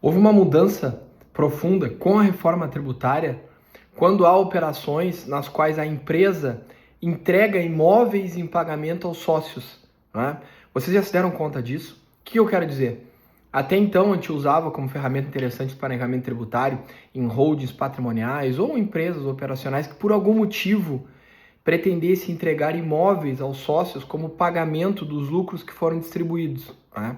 Houve uma mudança profunda com a reforma tributária quando há operações nas quais a empresa entrega imóveis em pagamento aos sócios, né? Vocês já se deram conta disso? O que eu quero dizer? Até então a gente usava como ferramenta interessante de planejamento tributário em holdings patrimoniais ou empresas operacionais que por algum motivo pretendesse entregar imóveis aos sócios como pagamento dos lucros que foram distribuídos, né?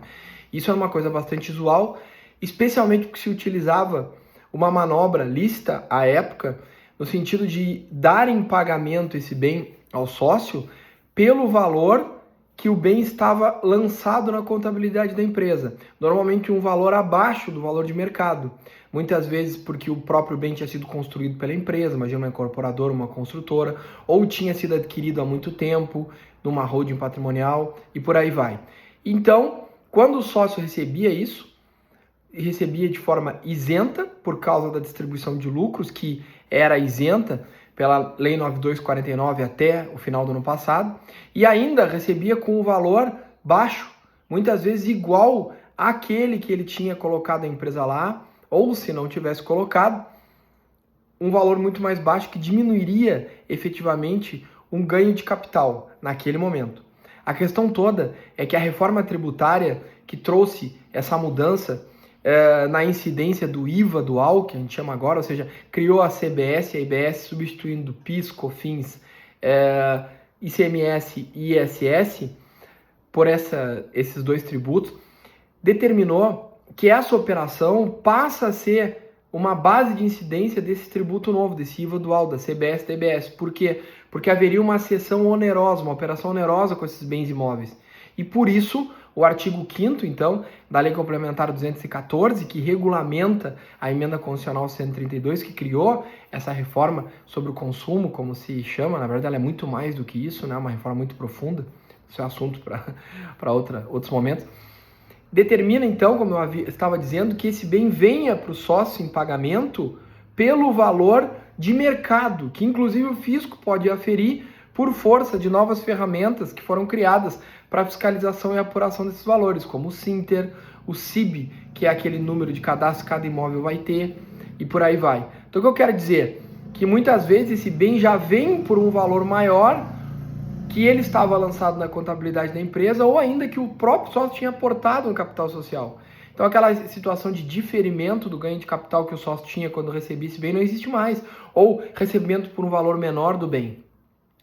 Isso é uma coisa bastante usual, especialmente porque se utilizava uma manobra lícita à época, no sentido de dar em pagamento esse bem ao sócio pelo valor que o bem estava lançado na contabilidade da empresa. Normalmente um valor abaixo do valor de mercado. Muitas vezes porque o próprio bem tinha sido construído pela empresa, imagina uma incorporadora, uma construtora, ou tinha sido adquirido há muito tempo, numa holding patrimonial, e por aí vai. Então, quando o sócio recebia isso, recebia de forma isenta, por causa da distribuição de lucros, que era isenta pela Lei 9249 até o final do ano passado, e ainda recebia com o valor baixo, muitas vezes igual àquele que ele tinha colocado a empresa lá, ou se não tivesse colocado, um valor muito mais baixo que diminuiria efetivamente um ganho de capital naquele momento. A questão toda é que a reforma tributária que trouxe essa mudança na incidência do IVA dual, que a gente chama agora, ou seja, criou a CBS e a IBS substituindo PIS, COFINS, ICMS e ISS por esses dois tributos, determinou que essa operação passa a ser uma base de incidência desse tributo novo, desse IVA dual, da CBS e da IBS. Por quê? Porque haveria uma cessão onerosa, uma operação onerosa com esses bens imóveis. E por isso, o artigo 5º, então, da Lei Complementar 214, que regulamenta a Emenda Constitucional 132, que criou essa reforma sobre o consumo, como se chama, na verdade ela é muito mais do que isso, né? Uma reforma muito profunda, isso é assunto para outros momentos, determina então, como eu estava dizendo, que esse bem venha para o sócio em pagamento pelo valor de mercado, que inclusive o fisco pode aferir por força de novas ferramentas que foram criadas para fiscalização e apuração desses valores, como o SINTER, o CIB, que é aquele número de cadastro que cada imóvel vai ter, e por aí vai. Então o que eu quero dizer? Que muitas vezes esse bem já vem por um valor maior que ele estava lançado na contabilidade da empresa, ou ainda que o próprio sócio tinha aportado no capital social. Então aquela situação de diferimento do ganho de capital que o sócio tinha quando recebia esse bem não existe mais, ou recebimento por um valor menor do bem.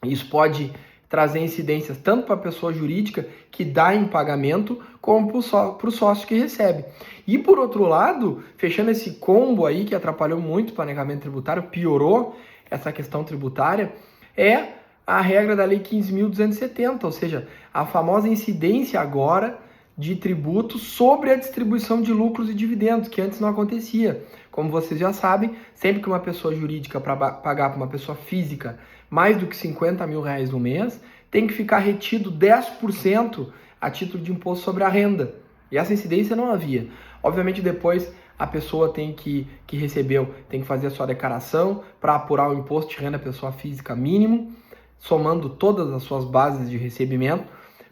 Isso pode trazer incidências tanto para a pessoa jurídica que dá em pagamento, como para o sócio que recebe. E por outro lado, fechando esse combo aí que atrapalhou muito o planejamento tributário, piorou essa questão tributária, é a regra da Lei 15.270, ou seja, a famosa incidência agora de tributos sobre a distribuição de lucros e dividendos, que antes não acontecia. Como vocês já sabem, sempre que uma pessoa jurídica para pagar para uma pessoa física mais do que R$50 mil no mês, tem que ficar retido 10% a título de imposto sobre a renda. E essa incidência não havia. Obviamente depois a pessoa que recebeu tem que fazer a sua declaração para apurar o imposto de renda pessoa física mínimo, somando todas as suas bases de recebimento,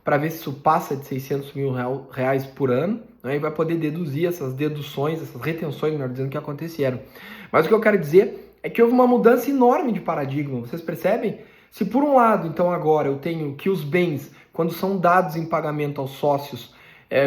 para ver se isso passa de R$600 mil por ano, né, e vai poder deduzir essas deduções, essas retenções, melhor dizendo, que aconteceram. Mas o que eu quero dizer é que houve uma mudança enorme de paradigma, vocês percebem? Se por um lado, então agora eu tenho que os bens, quando são dados em pagamento aos sócios,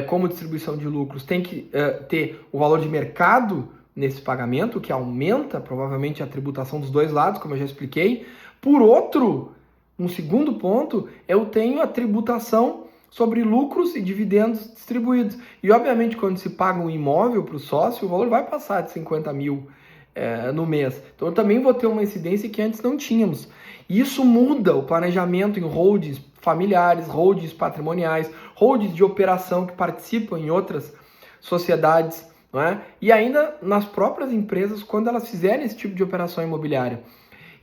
como distribuição de lucros, tem que ter o valor de mercado nesse pagamento, que aumenta provavelmente a tributação dos dois lados, como eu já expliquei. Por outro, um segundo ponto, eu tenho a tributação sobre lucros e dividendos distribuídos. E obviamente quando se paga um imóvel para o sócio, o valor vai passar de 50 mil no mês. Então eu também vou ter uma incidência que antes não tínhamos. E isso muda o planejamento em holdings familiares, holdings patrimoniais, holdings de operação que participam em outras sociedades, não é? E ainda nas próprias empresas quando elas fizerem esse tipo de operação imobiliária.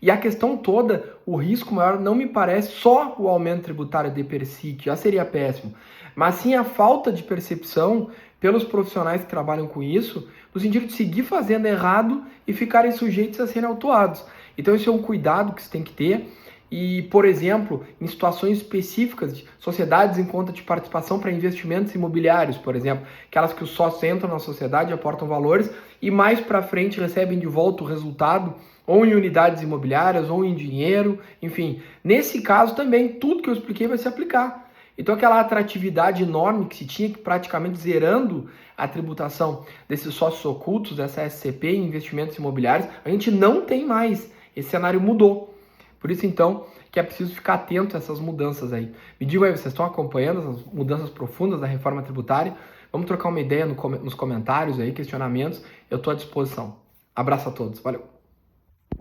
E a questão toda, o risco maior não me parece só o aumento tributário de per si, que já seria péssimo, mas sim a falta de percepção pelos profissionais que trabalham com isso, no sentido de seguir fazendo errado e ficarem sujeitos a serem autuados. Então esse é um cuidado que você tem que ter, E, por exemplo, em situações específicas de sociedades em conta de participação para investimentos imobiliários, por exemplo, aquelas que os sócios entram na sociedade, aportam valores e mais para frente recebem de volta o resultado ou em unidades imobiliárias ou em dinheiro, enfim. Nesse caso também, tudo que eu expliquei vai se aplicar. Então aquela atratividade enorme que se tinha, que praticamente zerando a tributação desses sócios ocultos, dessa SCP em investimentos imobiliários, a gente não tem mais. Esse cenário mudou. Por isso, então, que é preciso ficar atento a essas mudanças aí. Me digam aí, vocês estão acompanhando as mudanças profundas da reforma tributária? Vamos trocar uma ideia nos comentários aí, questionamentos. Eu estou à disposição. Abraço a todos. Valeu!